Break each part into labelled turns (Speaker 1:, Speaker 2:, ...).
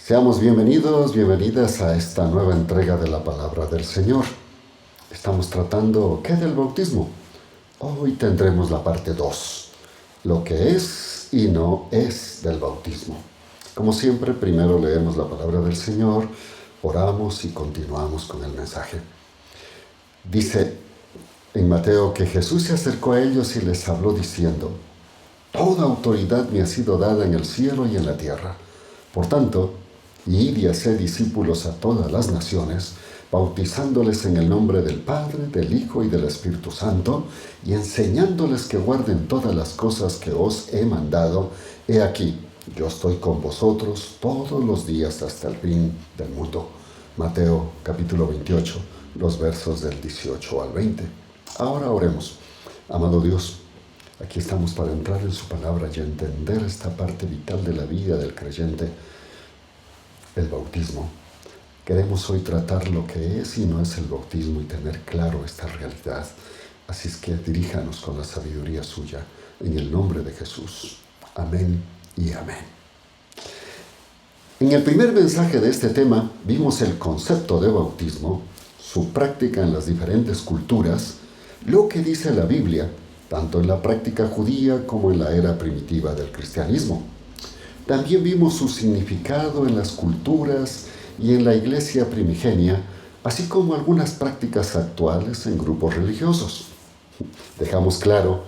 Speaker 1: Seamos bienvenidos, bienvenidas a esta nueva entrega de la Palabra del Señor. Estamos tratando, ¿qué del bautismo? Hoy tendremos la parte 2, lo que es y no es del bautismo. Como siempre, primero leemos la Palabra del Señor, oramos y continuamos con el mensaje. Dice en Mateo que Jesús se acercó a ellos y les habló diciendo: toda autoridad me ha sido dada en el cielo y en la tierra. Por tanto, id y haced discípulos a todas las naciones, bautizándoles en el nombre del Padre, del Hijo y del Espíritu Santo, y enseñándoles que guarden todas las cosas que os he mandado. He aquí, yo estoy con vosotros todos los días hasta el fin del mundo. Mateo capítulo 28, los versos del 18 al 20. Ahora oremos. Amado Dios, aquí estamos para entrar en su palabra y entender esta parte vital de la vida del creyente, el bautismo. Queremos hoy tratar lo que es y no es el bautismo y tener claro esta realidad. Así es que diríjanos con la sabiduría suya, en el nombre de Jesús. Amén y amén. En el primer mensaje de este tema vimos el concepto de bautismo, su práctica en las diferentes culturas, lo que dice la Biblia, tanto en la práctica judía como en la era primitiva del cristianismo. También vimos su significado en las culturas y en la iglesia primigenia, así como algunas prácticas actuales en grupos religiosos. Dejamos claro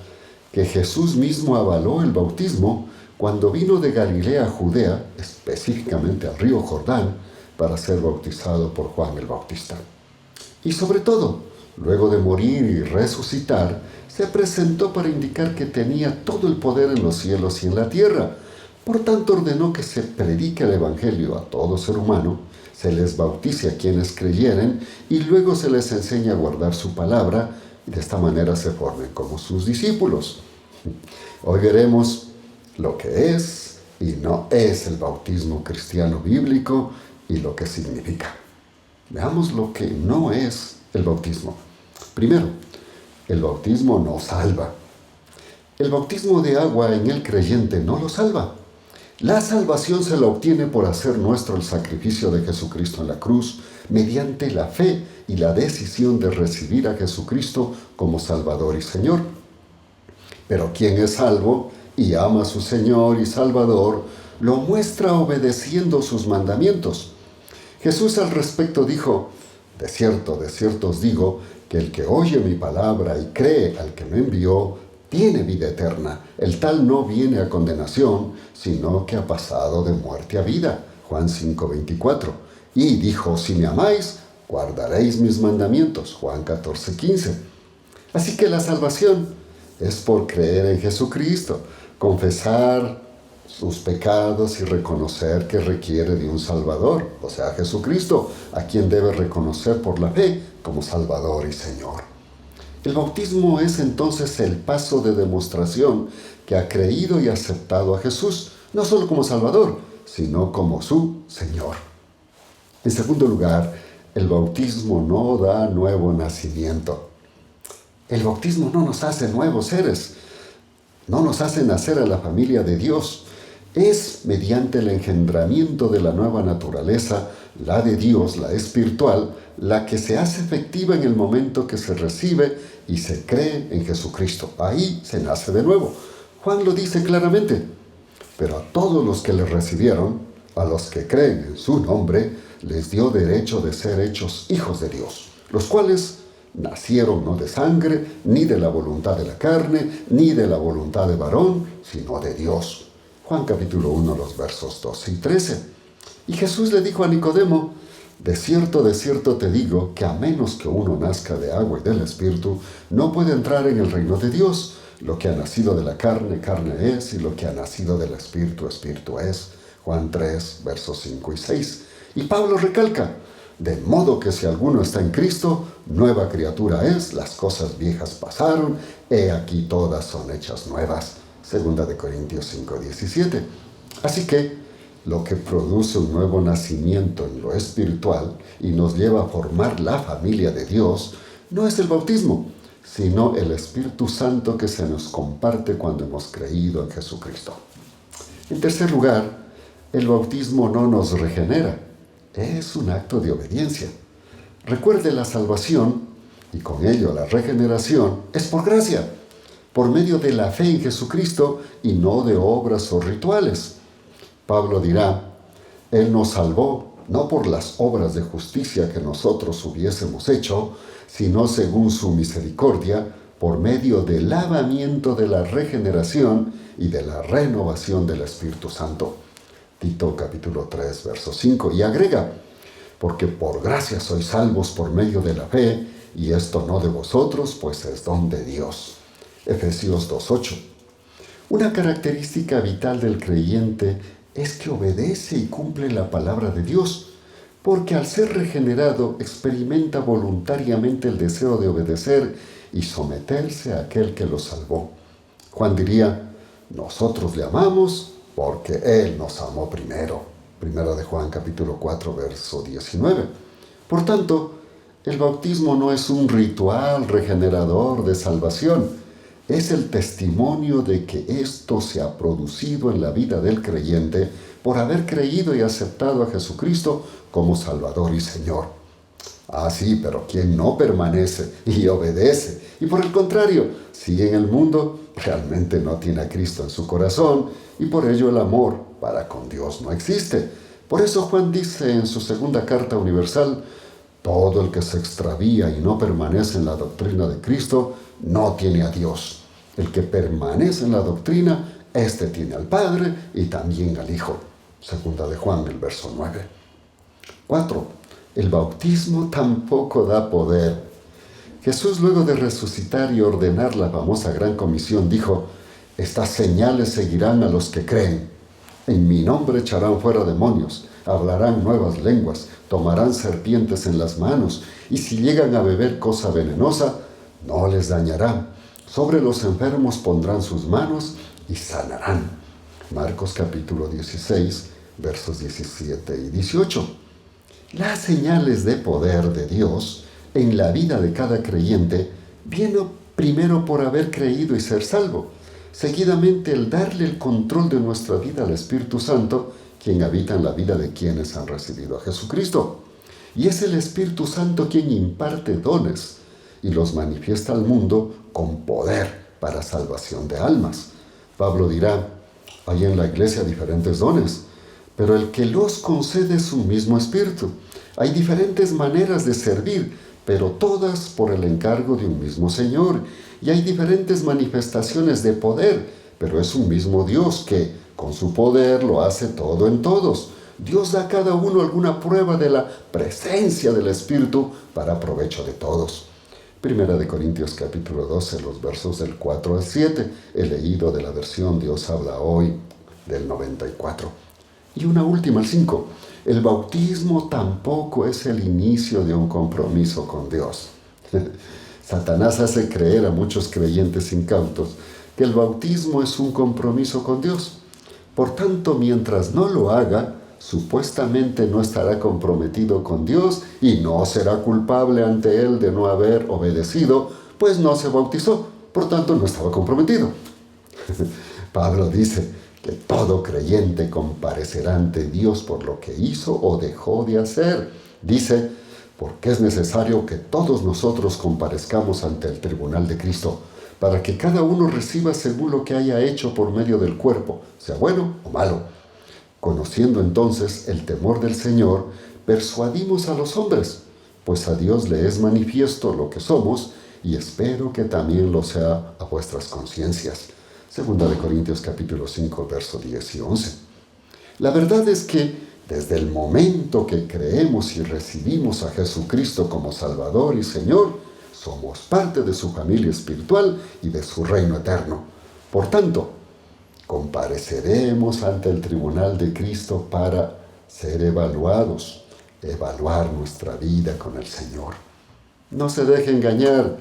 Speaker 1: que Jesús mismo avaló el bautismo cuando vino de Galilea a Judea, específicamente al río Jordán, para ser bautizado por Juan el Bautista. Y sobre todo, luego de morir y resucitar, se presentó para indicar que tenía todo el poder en los cielos y en la tierra. Por tanto, ordenó que se predique el Evangelio a todo ser humano, se les bautice a quienes creyeren y luego se les enseña a guardar su palabra y de esta manera se formen como sus discípulos. Hoy veremos lo que es y no es el bautismo cristiano bíblico y lo que significa. Veamos lo que no es el bautismo. Primero, el bautismo no salva. El bautismo de agua en el creyente no lo salva. La salvación se la obtiene por hacer nuestro el sacrificio de Jesucristo en la cruz, mediante la fe y la decisión de recibir a Jesucristo como Salvador y Señor. Pero quien es salvo y ama a su Señor y Salvador, lo muestra obedeciendo sus mandamientos. Jesús al respecto dijo: de cierto os digo, que el que oye mi palabra y cree al que me envió, tiene vida eterna. El tal no viene a condenación, sino que ha pasado de muerte a vida. Juan 5:24. Y dijo: si me amáis, guardaréis mis mandamientos. Juan 14:15. Así que la salvación es por creer en Jesucristo, confesar sus pecados y reconocer que requiere de un Salvador, o sea, Jesucristo, a quien debe reconocer por la fe como Salvador y Señor. El bautismo es entonces el paso de demostración que ha creído y aceptado a Jesús, no solo como Salvador, sino como su Señor. En segundo lugar, el bautismo no da nuevo nacimiento. El bautismo no nos hace nuevos seres, no nos hace nacer a la familia de Dios. Es mediante el engendramiento de la nueva naturaleza, la de Dios, la espiritual, la que se hace efectiva en el momento que se recibe y se cree en Jesucristo. Ahí se nace de nuevo. Juan lo dice claramente. Pero a todos los que le recibieron, a los que creen en su nombre, les dio derecho de ser hechos hijos de Dios, los cuales nacieron no de sangre, ni de la voluntad de la carne, ni de la voluntad de varón, sino de Dios. Juan capítulo 1, los versos 12 y 13. Y Jesús le dijo a Nicodemo: de cierto te digo, que a menos que uno nazca de agua y del Espíritu, no puede entrar en el reino de Dios. Lo que ha nacido de la carne, carne es, y lo que ha nacido del Espíritu, Espíritu es. Juan 3, versos 5 y 6. Y Pablo recalca: de modo que si alguno está en Cristo, nueva criatura es, las cosas viejas pasaron, he aquí todas son hechas nuevas. 2 Corintios 5, 17. Así que lo que produce un nuevo nacimiento en lo espiritual y nos lleva a formar la familia de Dios, no es el bautismo, sino el Espíritu Santo que se nos comparte cuando hemos creído en Jesucristo. En tercer lugar, El bautismo no nos regenera, es un acto de obediencia. Recuerde, la salvación, y con ello la regeneración, es por gracia, por medio de la fe en Jesucristo y no de obras o rituales. Pablo dirá, Él nos salvó no por las obras de justicia que nosotros hubiésemos hecho, sino según su misericordia, por medio del lavamiento de la regeneración y de la renovación del Espíritu Santo. Tito capítulo 3, verso 5. Y agrega, porque por gracia sois salvos por medio de la fe, y esto no de vosotros, pues es don de Dios. Efesios 2:8. Una característica vital del creyente es que obedece y cumple la palabra de Dios, porque al ser regenerado experimenta voluntariamente el deseo de obedecer y someterse a aquel que lo salvó. Juan diría, nosotros le amamos porque Él nos amó primero. Primera de Juan capítulo 4, verso 19. Por tanto, el bautismo no es un ritual regenerador de salvación, es el testimonio de que esto se ha producido en la vida del creyente por haber creído y aceptado a Jesucristo como Salvador y Señor. Ah, sí, pero quien no permanece y obedece, y por el contrario, sigue en el mundo, realmente no tiene a Cristo en su corazón, y por ello el amor para con Dios no existe. Por eso Juan dice en su segunda carta universal, todo el que se extravía y no permanece en la doctrina de Cristo, no tiene a Dios. El que permanece en la doctrina, éste tiene al Padre y también al Hijo. Segunda de Juan, el verso 9. 4. El bautismo tampoco da poder. Jesús, luego de resucitar y ordenar la famosa Gran Comisión, dijo, estas señales seguirán a los que creen. En mi nombre echarán fuera demonios, hablarán nuevas lenguas, tomarán serpientes en las manos, y si llegan a beber cosa venenosa, no les dañará. Sobre los enfermos pondrán sus manos y sanarán. Marcos capítulo 16, versos 17 y 18. Las señales de poder de Dios en la vida de cada creyente vienen primero por haber creído y ser salvo. Seguidamente, el darle el control de nuestra vida al Espíritu Santo, quien habita en la vida de quienes han recibido a Jesucristo. Y es el Espíritu Santo quien imparte dones y los manifiesta al mundo con poder para salvación de almas. Pablo dirá, hay en la iglesia diferentes dones, pero el que los concede es un mismo Espíritu. Hay diferentes maneras de servir, pero todas por el encargo de un mismo Señor. Y hay diferentes manifestaciones de poder, pero es un mismo Dios que, con su poder, lo hace todo en todos. Dios da a cada uno alguna prueba de la presencia del Espíritu para provecho de todos. Primera de Corintios capítulo 12, los versos del 4 al 7, he leído de la versión Dios habla hoy del 94. Y una última, el 5. El bautismo tampoco es el inicio de un compromiso con Dios. Satanás hace creer a muchos creyentes incautos que el bautismo es un compromiso con Dios. Por tanto, mientras no lo haga, supuestamente no estará comprometido con Dios y no será culpable ante Él de no haber obedecido, pues no se bautizó, por tanto no estaba comprometido. Pablo dice que todo creyente comparecerá ante Dios por lo que hizo o dejó de hacer. Dice, porque es necesario que todos nosotros comparezcamos ante el tribunal de Cristo, para que cada uno reciba según lo que haya hecho por medio del cuerpo, sea bueno o malo. Conociendo entonces el temor del Señor, persuadimos a los hombres, pues a Dios le es manifiesto lo que somos, y espero que también lo sea a vuestras conciencias. Segunda de Corintios capítulo 5, versos 10 y 11. La verdad es que desde el momento que creemos y recibimos a Jesucristo como Salvador y Señor, somos parte de su familia espiritual y de su reino eterno. Por tanto, compareceremos ante el tribunal de Cristo para ser evaluados, evaluar nuestra vida con el Señor. No se deje engañar.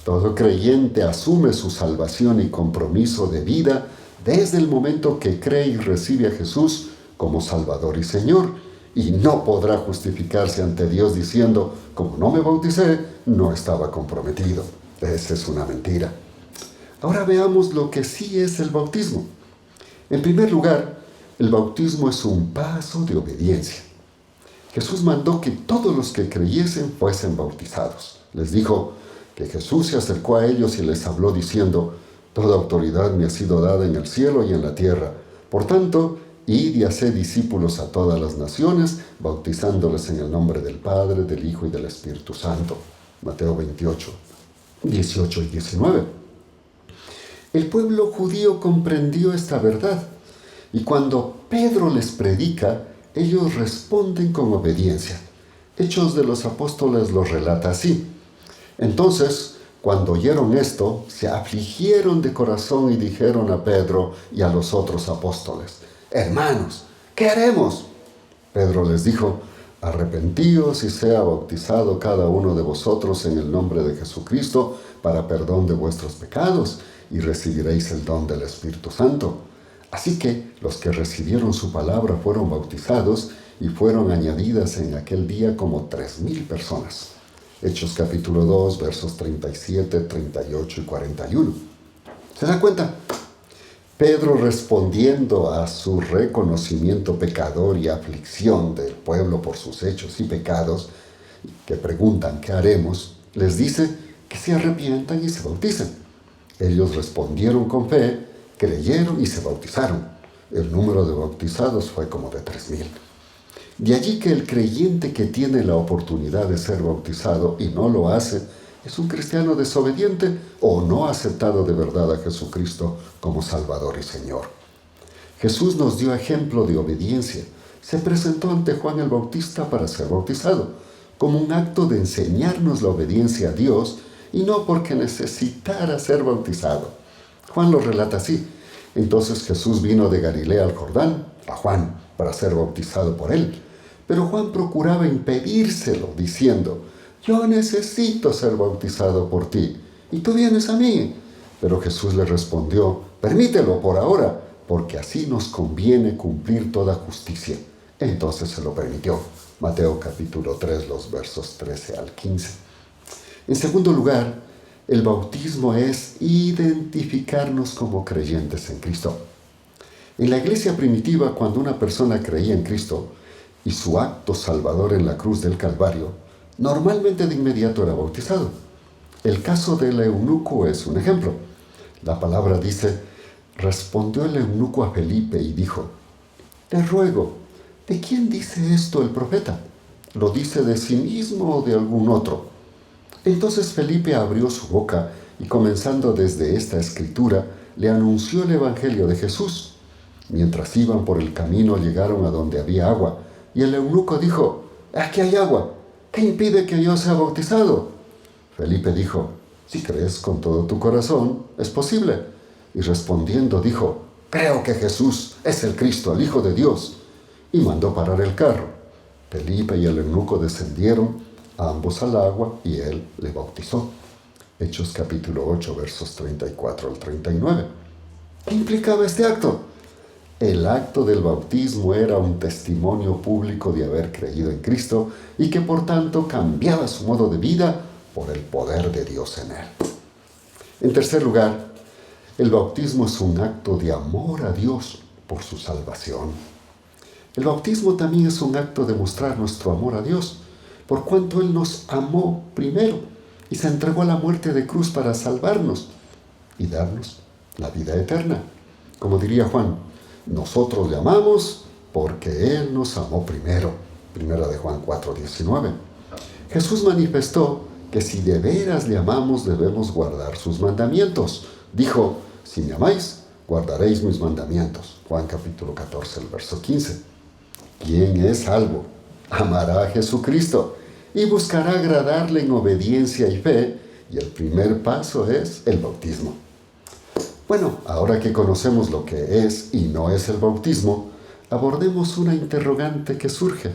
Speaker 1: Todo creyente asume su salvación y compromiso de vida desde el momento que cree y recibe a Jesús como Salvador y Señor, y no podrá justificarse ante Dios diciendo, como no me bauticé, no estaba comprometido. Esa es una mentira. Ahora veamos lo que sí es el bautismo. En primer lugar, El bautismo es un paso de obediencia. Jesús mandó que todos los que creyesen fuesen bautizados. Les dijo que Jesús se acercó a ellos y les habló diciendo: toda autoridad me ha sido dada en el cielo y en la tierra. Por tanto, id y haced discípulos a todas las naciones, bautizándoles en el nombre del Padre, del Hijo y del Espíritu Santo. Mateo 28, 18 y 19. El pueblo judío comprendió esta verdad, y cuando Pedro les predica, ellos responden con obediencia. Hechos de los Apóstoles los relata así. Entonces, cuando oyeron esto, se afligieron de corazón y dijeron a Pedro y a los otros apóstoles: hermanos, ¿qué haremos? Pedro les dijo: arrepentíos y sea bautizado cada uno de vosotros en el nombre de Jesucristo para perdón de vuestros pecados, y recibiréis el don del Espíritu Santo. Así que los que recibieron su palabra fueron bautizados, y fueron añadidas en aquel día como 3,000 personas. Hechos capítulo 2, versos 37, 38 y 41. ¿Se da cuenta? Pedro, respondiendo a su reconocimiento pecador y aflicción del pueblo por sus hechos y pecados, que preguntan ¿qué haremos?, les dice que se arrepientan y se bauticen. Ellos respondieron con fe, creyeron y se bautizaron. El número de bautizados fue como de 3,000. De allí que el creyente que tiene la oportunidad de ser bautizado y no lo hace, es un cristiano desobediente o no ha aceptado de verdad a Jesucristo como Salvador y Señor. Jesús nos dio ejemplo de obediencia. Se presentó ante Juan el Bautista para ser bautizado, como un acto de enseñarnos la obediencia a Dios y no porque necesitara ser bautizado. Juan lo relata así. Entonces Jesús vino de Galilea al Jordán, a Juan, para ser bautizado por él. Pero Juan procuraba impedírselo, diciendo: yo necesito ser bautizado por ti, y tú vienes a mí. Pero Jesús le respondió: permítelo por ahora, porque así nos conviene cumplir toda justicia. Entonces se lo permitió. Mateo capítulo 3, los versos 13 al 15. En segundo lugar, el bautismo es identificarnos como creyentes en Cristo. En la iglesia primitiva, cuando una persona creía en Cristo y su acto salvador en la cruz del Calvario, normalmente de inmediato era bautizado. El caso del eunuco es un ejemplo. La palabra dice: respondió el eunuco a Felipe y dijo: te ruego, ¿de quién dice esto el profeta? ¿Lo dice de sí mismo o de algún otro? Entonces Felipe abrió su boca y, comenzando desde esta escritura, le anunció el evangelio de Jesús. Mientras iban por el camino, llegaron a donde había agua, y el eunuco dijo: aquí hay agua, ¿qué impide que yo sea bautizado? Felipe dijo: si crees con todo tu corazón, es posible. Y respondiendo dijo: creo que Jesús es el Cristo, el Hijo de Dios. Y mandó parar el carro. Felipe y el eunuco descendieron, ambos al agua, y él le bautizó. Hechos capítulo 8, versos 34 al 39. ¿Qué implicaba este acto? El acto del bautismo era un testimonio público de haber creído en Cristo y que por tanto cambiaba su modo de vida por el poder de Dios en él. En tercer lugar, el bautismo es un acto de amor a Dios por su salvación. El bautismo también es un acto de mostrar nuestro amor a Dios, por cuanto Él nos amó primero y se entregó a la muerte de cruz para salvarnos y darnos la vida eterna. Como diría Juan: nosotros le amamos porque Él nos amó primero. Primera de Juan 4:19. Jesús manifestó que si de veras le amamos, debemos guardar sus mandamientos. Dijo: si me amáis, guardaréis mis mandamientos. Juan capítulo 14, el verso 15. ¿Quién es salvo? Amará a Jesucristo y buscará agradarle en obediencia y fe, y el primer paso es el bautismo. Bueno, ahora que conocemos lo que es y no es el bautismo, abordemos una interrogante que surge.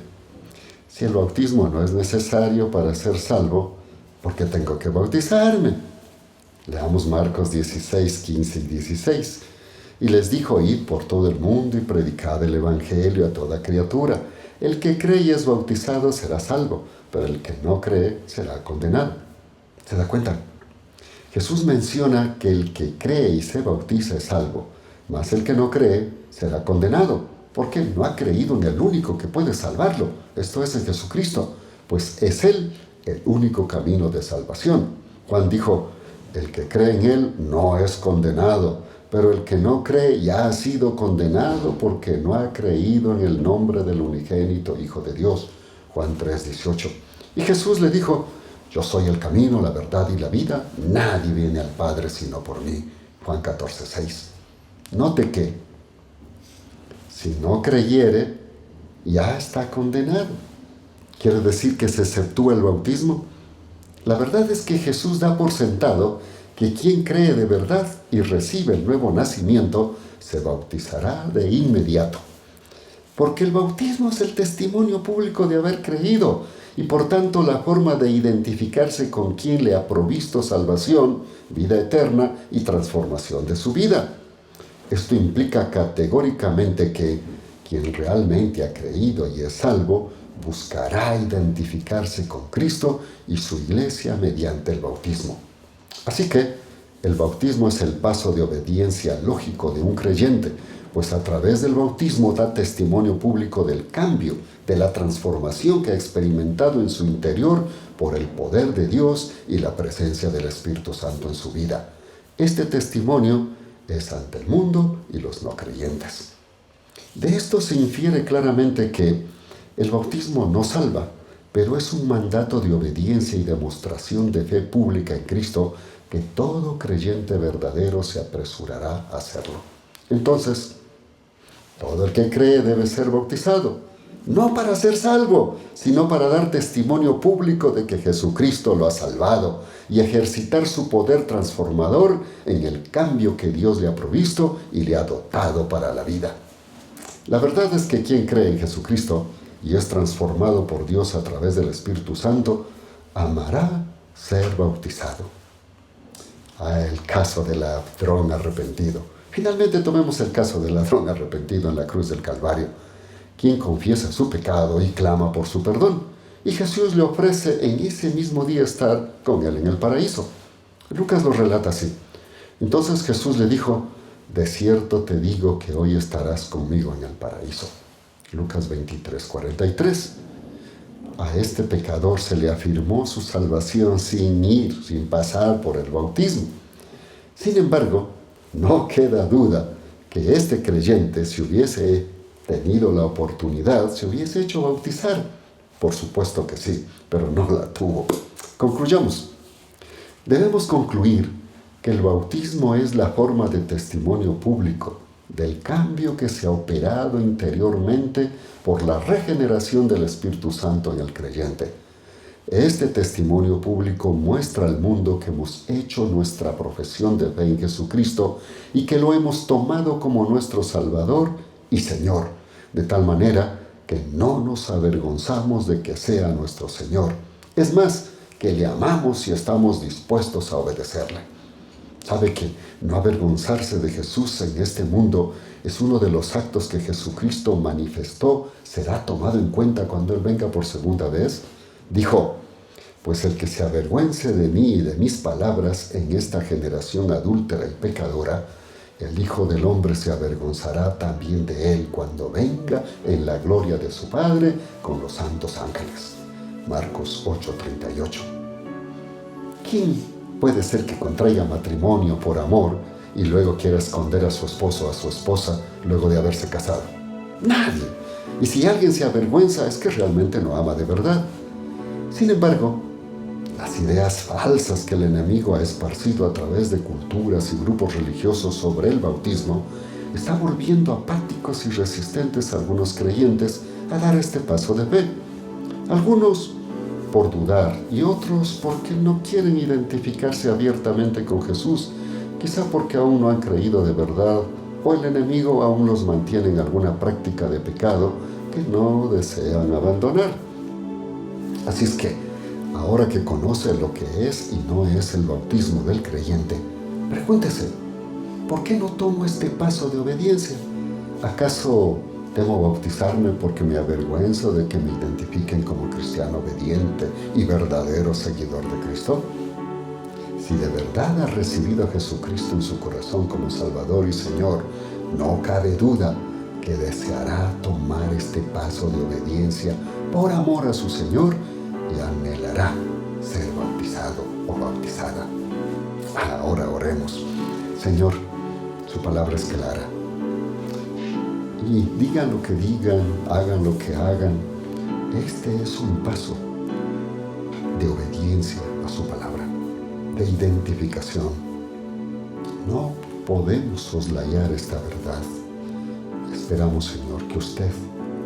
Speaker 1: Si el bautismo no es necesario para ser salvo, ¿por qué tengo que bautizarme? Leamos Marcos 16, 15 y 16. Y les dijo: id por todo el mundo y predicad el evangelio a toda criatura. El que cree y es bautizado será salvo, pero el que no cree será condenado. ¿Se da cuenta? Jesús menciona que el que cree y se bautiza es salvo, mas el que no cree será condenado. porque no ha creído en el único que puede salvarlo, esto es en Jesucristo, pues es Él el único camino de salvación. Juan dijo, el que cree en Él no es condenado, pero el que no cree ya ha sido condenado porque no ha creído en el nombre del unigénito Hijo de Dios. Juan 3:18. Y Jesús le dijo, yo soy el camino, la verdad y la vida, nadie viene al Padre sino por mí. Juan 14:6. Note que, si no creyere, ya está condenado. ¿Quiere decir que se exceptúa el bautismo? La verdad es que Jesús da por sentado que quien cree de verdad y recibe el nuevo nacimiento, se bautizará de inmediato. Porque el bautismo es el testimonio público de haber creído y por tanto la forma de identificarse con quien le ha provisto salvación, vida eterna y transformación de su vida. Esto implica categóricamente que quien realmente ha creído y es salvo, buscará identificarse con Cristo y su iglesia mediante el bautismo. Así que el bautismo es el paso de obediencia lógico de un creyente, pues a través del bautismo da testimonio público del cambio, de la transformación que ha experimentado en su interior por el poder de Dios y la presencia del Espíritu Santo en su vida. Este testimonio es ante el mundo y los no creyentes. De esto se infiere claramente que el bautismo no salva, pero es un mandato de obediencia y demostración de fe pública en Cristo que todo creyente verdadero se apresurará a hacerlo. Entonces, todo el que cree debe ser bautizado, no para ser salvo, sino para dar testimonio público de que Jesucristo lo ha salvado y ejercitar su poder transformador en el cambio que Dios le ha provisto y le ha dotado para la vida. La verdad es que quien cree en Jesucristo y es transformado por Dios a través del Espíritu Santo, amará ser bautizado. El caso del ladrón arrepentido. Finalmente tomemos el caso del ladrón arrepentido en la cruz del Calvario, quien confiesa su pecado y clama por su perdón. Y Jesús le ofrece en ese mismo día estar con él en el paraíso. Lucas lo relata así. Entonces Jesús le dijo, de cierto te digo que hoy estarás conmigo en el paraíso. Lucas 23:43. A este pecador se le afirmó su salvación sin pasar por el bautismo. Sin embargo, no queda duda que este creyente, si hubiese tenido la oportunidad, se hubiese hecho bautizar. Por supuesto que sí, pero no la tuvo. Concluyamos. Debemos concluir que el bautismo es la forma de testimonio público del cambio que se ha operado interiormente por la regeneración del Espíritu Santo en el creyente. Este testimonio público muestra al mundo que hemos hecho nuestra profesión de fe en Jesucristo y que lo hemos tomado como nuestro Salvador y Señor, de tal manera que no nos avergonzamos de que sea nuestro Señor. Es más, que le amamos y estamos dispuestos a obedecerle. ¿Sabe que no avergonzarse de Jesús en este mundo es uno de los actos que Jesucristo manifestó será tomado en cuenta cuando Él venga por segunda vez? Dijo, pues el que se avergüence de mí y de mis palabras en esta generación adúltera y pecadora, el Hijo del Hombre se avergonzará también de él cuando venga en la gloria de su Padre con los santos ángeles. Marcos 8:38. ¿Quién puede ser que contraiga matrimonio por amor y luego quiera esconder a su esposo o a su esposa luego de haberse casado? Nadie. Y si alguien se avergüenza es que realmente no ama de verdad. Sin embargo, las ideas falsas que el enemigo ha esparcido a través de culturas y grupos religiosos sobre el bautismo está volviendo apáticos y resistentes a algunos creyentes a dar este paso de fe. Algunos por dudar y otros porque no quieren identificarse abiertamente con Jesús, quizá porque aún no han creído de verdad o el enemigo aún los mantiene en alguna práctica de pecado que no desean abandonar. Así es que, ahora que conoce lo que es y no es el bautismo del creyente, pregúntese, ¿por qué no tomo este paso de obediencia? ¿Acaso temo bautizarme porque me avergüenzo de que me identifiquen como cristiano obediente y verdadero seguidor de Cristo? Si de verdad ha recibido a Jesucristo en su corazón como Salvador y Señor, no cabe duda que deseará tomar este paso de obediencia por amor a su Señor y anhelará ser bautizado o bautizada. Ahora oremos. Señor, su palabra es clara. Y digan lo que digan, hagan lo que hagan, este es un paso de obediencia a su palabra, de identificación. No podemos soslayar esta verdad. Esperamos, Señor, que usted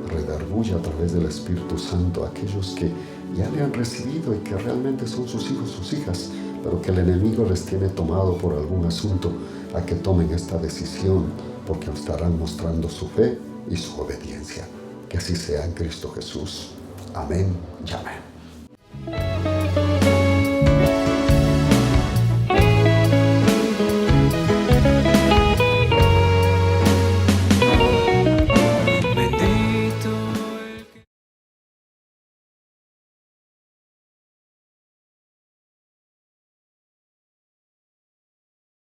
Speaker 1: redarguya a través del Espíritu Santo a aquellos que ya le han recibido y que realmente son sus hijos, sus hijas, pero que el enemigo les tiene tomado por algún asunto a que tomen esta decisión, porque estarán mostrando su fe y su obediencia. Que así sea en Cristo Jesús. Amén y amén.